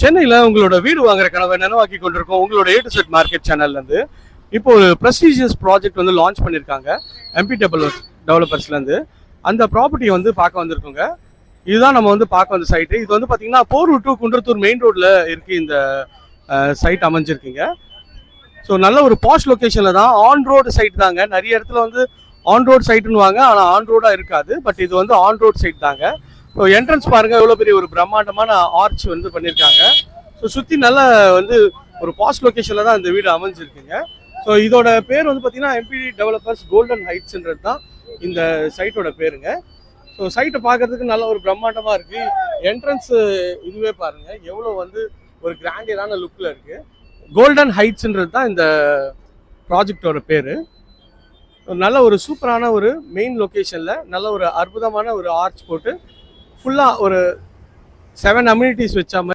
சென்னையில் உங்களோட வீடு வாங்குற கனவை நினைவாக்கி கொண்டிருக்கோம். உங்களோட A to Z மார்க்கெட் சேனல்லேருந்து இப்போ ஒரு ப்ரெஸ்டீஜியஸ் ப்ராஜெக்ட் வந்து லான்ச் பண்ணியிருக்காங்க MP டெவலப்பர்ஸ்லேருந்து. அந்த ப்ராப்பர்ட்டியை வந்து பார்க்க வந்திருக்கோங்க. இதுதான் நம்ம வந்து பார்க்க வந்த சைட்டு. இது வந்து பார்த்தீங்கன்னா போரூர் டு குன்றத்தூர் மெயின் ரோட்டில் இருக்குது. இந்த சைட் அமைஞ்சிருக்குங்க. ஸோ நல்ல ஒரு பாஷ் லொக்கேஷனில் தான், ஆன் ரோடு சைட் தாங்க. நிறைய இடத்துல வந்து ஆன் ரோடு சைட்டுன்னு வாங்க, ஆனால் ஆன் ரோடாக இருக்காது. பட் இது வந்து ஆன் ரோடு சைட் தாங்க. ஸோ என்ட்ரன்ஸ் பாருங்கள், எவ்வளோ பெரிய ஒரு பிரம்மாண்டமான ஆர்ச் வந்து பண்ணியிருக்காங்க. ஸோ சுற்றி நல்ல வந்து ஒரு பாஷ் லொக்கேஷனில் தான் இந்த வீடு அமைஞ்சிருக்குங்க. ஸோ இதோட பேர் வந்து பார்த்தீங்கன்னா MP டெவலப்பர்ஸ் கோல்டன் ஹைட்ஸ்ன்றது தான் இந்த சைட்டோட பேருங்க. ஸோ சைட்டை பார்க்கறதுக்கு நல்ல ஒரு பிரம்மாண்டமாக இருக்குது. என்ட்ரன்ஸ் இதுவே பாருங்கள் எவ்வளோ வந்து ஒரு கிராண்டியரான லுக்கில் இருக்குது. கோல்டன் ஹைட்ஸ்ன்றது தான் இந்த ப்ராஜெக்டோட பேர். நல்ல ஒரு சூப்பரான ஒரு மெயின் லொக்கேஷனில் நல்ல ஒரு அற்புதமான ஒரு ஆர்ச் போட்டு ஃபுல்லாக ஒரு 7 அம்யூனிட்டிஸ் வச்ச மாதிரி